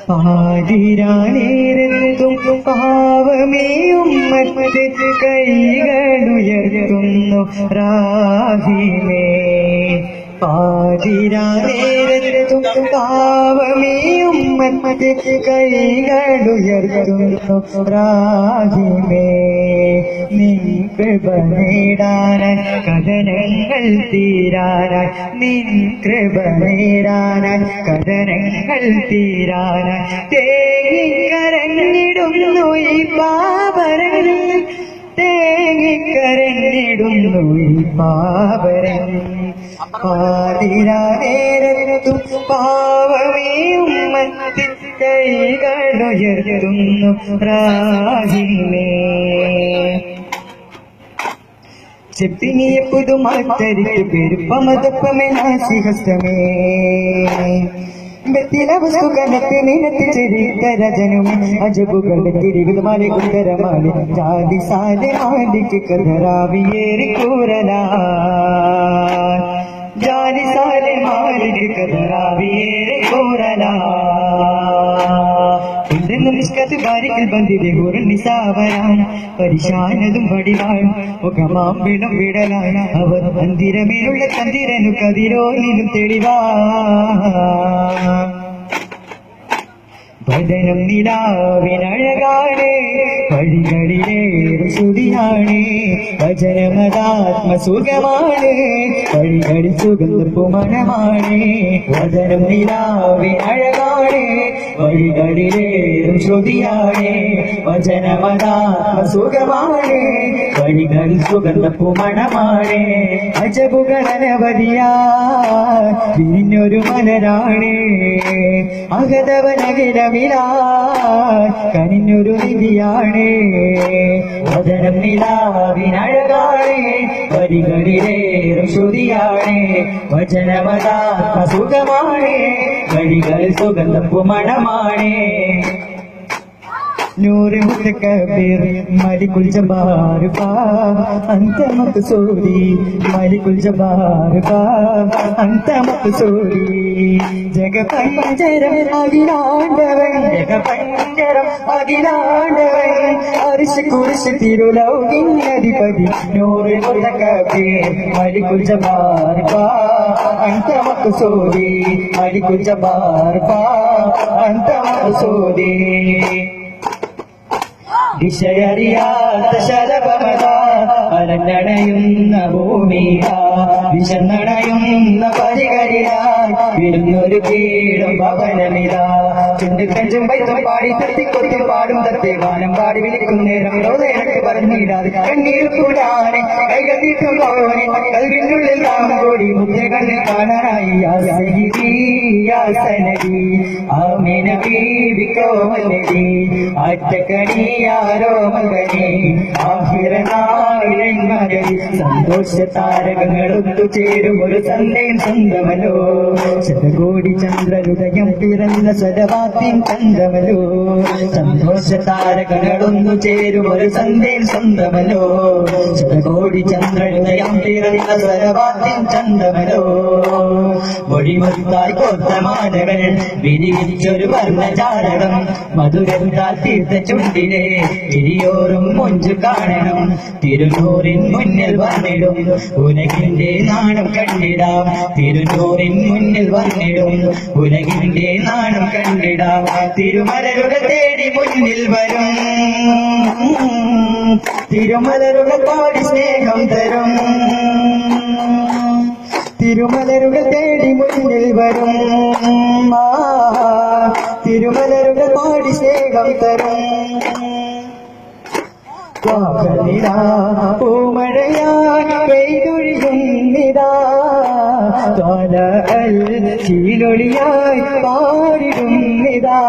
പാതിരാനേരത്തും പാവമേ ഉമ്മത്ത് കൈകളുയർത്തുന്നു റാഹിമേ. പാതിരാനേരത്തും പാവമേ ഉമ്മത്ത് കൈകളുയർത്തുന്നു റാഹിമേ. നിൻ കൃപ നേടാനായി കഥനങ്ങൾ തീരാനായി, നിൻ കൃപ നേടാനായി കഥനങ്ങൾ തീരാനായി തേങ്ങിക്കരഞ്ഞിടുന്നു ഈ പാവരൻ, തേങ്ങിക്കരഞ്ഞിടുന്നു ഈ പാവരൻ. പാതിരാനേരത്തും പാവമേ ഉമ്മത്ത് കൈകളുയർത്തുന്നു റാഹിമേ. ചെപ്പിനിയ പുതുമാറ്റരിക്ക് പെരുപ്പമതപ്പമേ നാസിഹസ്തമേ. ബത്തിലവസ്തു കനത്ത് നിനത്ത് ചെരിക്കരജനും അജബുകളുടെ തിരിവിതുമാലി കുത്തരമാലി ജാതി സാലെ മാലിക്ക് കഥറാവിയേറി കൂറലാ, ജാതി സാലെ മാലിക്ക് കഥറാവിയേറി കൂറലാ. മിസ്കത്ത് ബാരിക്കൽ ബന്ധിതെ നിസാവരാൻ പരിശാനതും വടിവാൻ മുഖമാമ്പിളം വിടലാൻ അവർ മന്ദിരമേലുള്ള ചന്ദ്രനു കതിരോനിലും തെളിവാ. ഭജനം നിലാവിനഴകാണ് വഴികളിലേറെ ശ്രുതിയാണ്, ഭജനമതാത്മസുഖമാണ് വഴികളിൽ സുഗന്ധപ്പുമണമാണ്. ഭജനം നിലാവിനഴകാണ് വഴികളിലേറും ശ്രുതിയാണ്, ഭജനമതാത്മസുഖമാണ് വഴികളിൽ സുഗന്ധപ്പുമണമാണ്. അജബുകളനവധിയാ പിന്നൊരു മലരാണ് അകതവനകിലമിലാ കനിഞ്ഞൊരു നിധിയാണ്. വചനം നിലാവിനഴകാണ് വരികളിലേറും ശ്രുതിയാണ്, വചനമതാത്മസുഖമാണ് വഴികൾ സുഗന്ധപ്പുമണമാണ്. നൂറ് മുത്തക്കബീർ മലികുൽ ജബ്ബാർ പാ അന്ത മഖ്സൂദി, മലികുൽ ജബ്ബാർ പാ അന്ത മഖ്സൂദി. ജഗപഞ്ചരം അഖിലാണ്ടവൻ, ജഗപഞ്ചരം അഖിലാണ്ടവൻ അർശ് കുർശ് തിരുലൗകിൻ അധിപതി. നൂറ് മുത്തക്കബീർ മലികുൽ ജബ്ബാർ പാ അന്ത മഖ്സൂദി, മലികുൽ ജബ്ബാർ പാ അന്ത മഖ്സൂദി. ദിശയറിയാത്ത ശലഭമത അലഞ്ഞടയുന്ന ഭൂമിക, വിശന്നടയുന്ന പരികരിലായി വരുന്നൊരു കീടും ഭവനമിത. ചുണ്ടുകഞ്ചും വൈത്തും പാടി തട്ടിക്കൊത്തി പാടും തത്തെ വാനം പാടി വിളിക്കും നേരം റോദേനക്ക് പറഞ്ഞിടാതെ കണ്ണീർ കൂടാനെ കൈകൾ നീട്ടും പോനെ കൽവിനുള്ളിൽ രാമകോടി മുദ്രകണ്ണ് കാണാനായി. ആമിന ബീബിക്കോ മല്ലി അറ്റക്കണിയാരോ മകനെ ആഹിറനായിരൻ മകനെ. സന്തോഷ താരകങ്ങൾ ഒത്തുചേരും ഒരു സന്ധ്യയും സ്വന്തമല്ലോ, ശതകോടി ചന്ദ്രഹൃദയം പിറന്ന സ്വരവാക്യം ചന്തമല്ലോ. സന്തോഷ താരകങ്ങൾ ഒന്നു ചേരും ഒരു സന്ധ്യയും സ്വന്തമല്ലോ, ശതകോടി ചന്ദ്രഹൃദയം പിറന്ന സ്വരവാക്യം ചന്തമല്ലോ. മൊഴിമൊത്തായി കോർത്ത മാലകൾ വിരിവിച്ചൊരു വർണ്ണജാലകം, മധുരത്താൽ തീർത്ത ചുണ്ടിലെ വിരിയോറും മൊഞ്ചു കാണണം. തിരുനൂറിൻ മുന്നിൽ വന്നിടും ഉലകിന്റെ നാണം കണ്ടിടാം, തിരുനൂറിൻ മുന്നിൽ വന്നിടും ഉലകിന്റെ നാണം കണ്ടിടാം. തിരുമലരുടെ തേടി മുന്നിൽ വരും, തിരുമലരുടെ പാടി സ്നേഹം തരും, തിരുമലരുടെ തേടി മുന്നിൽ വരും, തിരുമലരുടെ പാടി സ്നേഹം തരും. പൂമഴയായി പെയ്തൊഴിയുന്നിതാ ചീലൊളിയായി പാടിടുന്നിതാ.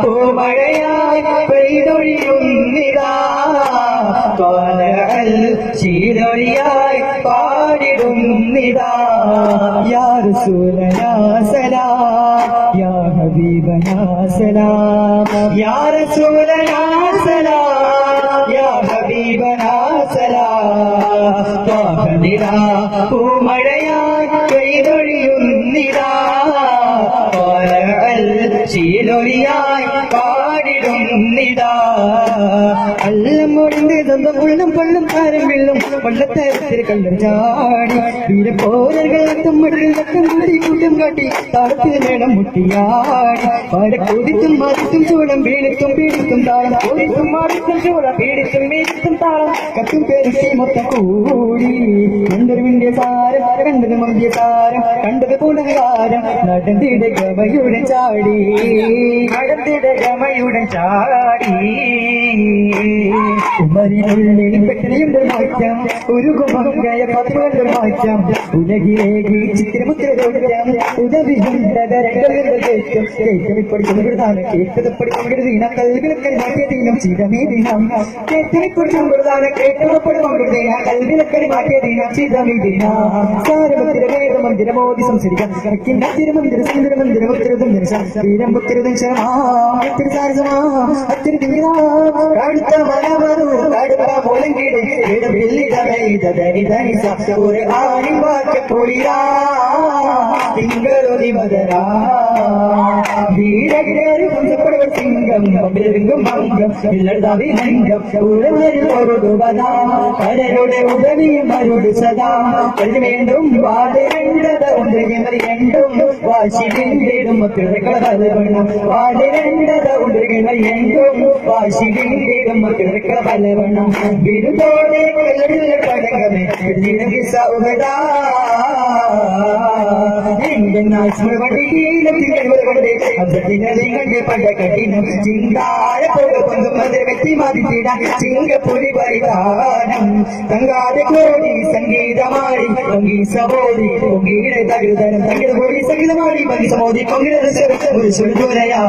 പൂമഴയായി പെയ്തൊഴിയുന്നിതാ ചീലൊളിയായി പാടിടുന്നിതാ. യാ റസൂലനാ സലാം, യാ ഹബീബനാ സലാം, യാ റസൂലനാ സലാം, യാ ഹബീബനാ സലാം. പൂമഴയായി പെയ്തൊഴിയുന്നിതാ ശീലൊലിയായി പാടിടുന്നിതാ അല്ലം ഒഴിந்து സ്വന്തം ഉള്ളം കൊള്ളും താരം വെള്ളും കൊള്ളത്തരത്തിൽ കള്ളും ചാടി വീരപ്പോരകൾ തമ്മടിൽ വട്ടം കൂടി കൂട്ടം കാട്ടി താളത്തിൽ മേളം മുട്ടിയാടി പാടക്കൊതിത്തും മാതിത്തും ചൂളം വീണിത്തും പീഡിത്തും താളം കൊതിത്തും മാതിത്തും ചൂളം പീഡിത്തും വീണിത്തും താളം കത്തും പെരുക്കി മൊത്തം കൂടി കണ്ടൊരു വിന്റെ സാരം കണ്ടത് മന്തിയ സാരം കണ്ടത് പൂണകാരം നടന്നിട ഗമയുടെ ചാടി നടന്നിട ഗമയുടെ ചാടി ഉമരിനുള്ളിൽ പെട്ടനയുടെ മാറ്റം ഒരു കുമങ്കയ പത്രങ്ങളുടെ മാറ്റം ഉലകിലേക്ക് ചിത്രമുദ്രതോറ്റം ഉദവിഹന്തരേറ്റം കേട്ടമിപ്പൊടിച്ചുകൊണ്ടാണ് കേട്ടത് പഠിക്കൊണ്ടിരുന്ന കൽവിലക്കൽ മാറ്റിയ ദീനം ചിതമേ ദിനം കേട്ടമിപ്പൊടിച്ചുകൊണ്ടാണ് കേട്ടപ്പെടുകൊണ്ടിരുന്ന കൽവിലക്കൽ മാറ്റിയ ദീനം ചിതമേ ദിന സാരമന്ദിര വേദമന്ദിര മോദി സംസരിക്കാൻ കണക്കിന്റെ തിരുമന്ദിര സുന്ദരമന്ദിര ഉത്തരതും വീരം ഉത്തരതും ശരമാ അത്തിരി തീരാ കടുത്ത മലവരു കടുത്ത മുളങ്കിട് ഒരു ആണി വാക്കപ്പൊളിരാ തിങ്കളൊലി മദരാ വീരകേറി പുഞ്ചപ്പെടുവർ സിംഗം പമ്പിലെങ്കും മംഗം ഇല്ലതാവി ലംഗം ഒരുവതാ കടരുടെ ഉദവിയും മരുട് സദാ വേണ്ടും വാടിരണ്ടത ഉണ്ടെങ്കിൽ രണ്ടും വാശിടും മക്കളുടെ ബലവണ്ണം വാടിരണ്ടത ഉണ്ടെങ്കിൽ രണ്ടും വാശിടും മക്കളുടെ ബലവണ്ണം വിരുദോടെ കടകമേ സൗഹൃദാ ചിങ്കപ്പൊലി പരിധാനം തങ്കാതെ കോടി സംഗീതമാടി പൊങ്കി സബോധി പൊങ്കിയുടെ തകൃതനം തകിട കോടി സംഗീതമാടി പൊങ്കി സമോധി പൊങ്കിയുടെ സുരയാ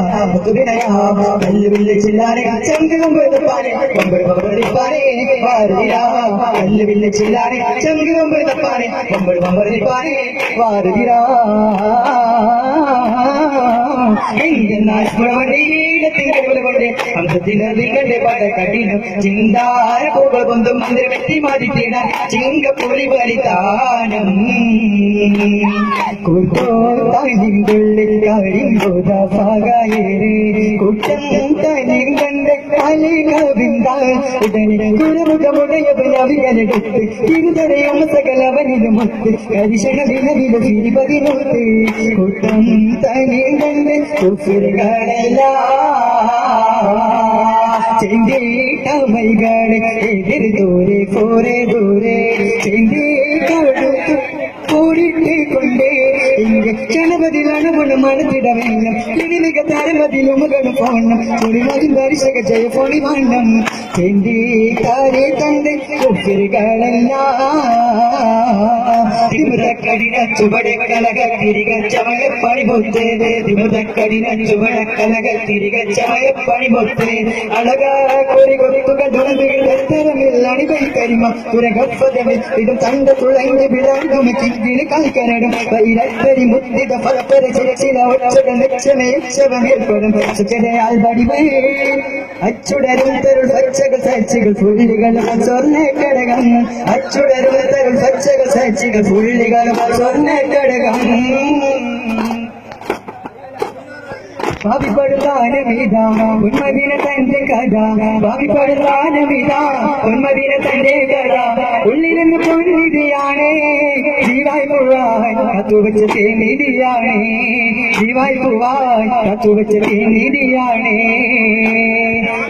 കല്ലുവില്ല് ചില്ലാനെ ചങ്കും പാനെ പാനെ കല്ലുവില്ല് ചില്ലാനെ ചങ്കും പാനെ പാനെ വാരതിരാ അംശത്തിലെ പട കഠിനം ചിന്താര പോകൾ കൊണ്ടും മന്ദിര വ്യക്തി മാറ്റിട്ട ചിങ്കപ്പൊലി പരിതാനം കൂട്ടോത്താനിങ്കുള്ളിൽ കഴിമ്പോതാകായേറെ കൂട്ടം തനിയും കണ്ട് അലികവിന്താൽ ഉടനെ കുരമുഖമുടയവനവിയലെടുത്ത് ഇരുതടയും സകലവനിലുമൊത്ത് കരിശണ വിനവില തിരുപതിനൊത്ത് കൂട്ടം തനിയും കണ്ട് കുഫിറുകളെല്ലാം ചെന്തീട്ടമൈകളെ എതിർ ദൂരെ പോരെ ദൂരെ ചെന്തീട്ടടുത്തു കൂടിട്ട് കൊണ്ടേ ഇങ്ങ ക്ഷണപതിലാണ് മണത്തിടവേണം ഇനിമിക തരമതിലും മകനും പോണം ചുളിമതിൽ ദർശക ജയ പൊളി വണ്ണം ചെന്തി കാരി തന്റെ തിമുതക്കടിന ചുവടെ കലക തിരിക ചമയ പണിമുത്തേ തിമുതക്കടിന ചുവട കലക തിരിക ചമയ പണിമുത്തേ അഴക കൊരി കൊത്തുക ദുരന്തരമിൽ അണിവൈ കരിമ തുരകപ്പതമിൽ ഇതും തണ്ട തുളങ്ങി വിളങ്ങും കിങ്കിളി കാൽക്കരടും വൈരത്തരി മുത്തിത ഫലപ്പര ചില ഒച്ചട ലക്ഷമേച്ചവമേൽപ്പെടും സുഖരയാൽ വടിവേ അച്ചുടരും തരുൾ പച്ചകൾ സാക്ഷികൾ പുള്ളികളും സ്വർണ്ണ കടകം അച്ചുടരും തരുൾ പച്ചകൾ സാക്ഷികൾ പുള്ളികളും സ്വർണ്ണ കടകം ഭാവിപ്പെടുത്താനമിതാ ഉന്മതിന തന്റെ കഥ ഭാവിപ്പെടുത്താനമിതാ ഉന്മതിന തന്റെ കഥ ഉള്ളിലെന്ന് പൊന്നിതിയാണേ ജീവായി പോവാൻ കത്തുവച്ച തേനിധിയാണേ ജീവായി പോവാൻ കത്തുവച്ച തേനിധിയാണേ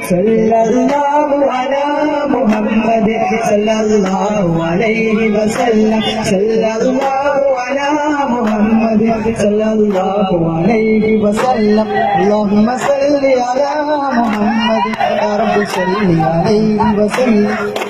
സല്ലല്ലാഹു അലാ മുഹമ്മദ് സല്ലല്ലാഹു അലൈഹി വസല്ലം സല്ലല്ലാഹു അലാ മുഹമ്മദ് സല്ലല്ലാഹു അലൈഹി വസല്ലം اللهم صل على محمد يا رب صل عليه وسلم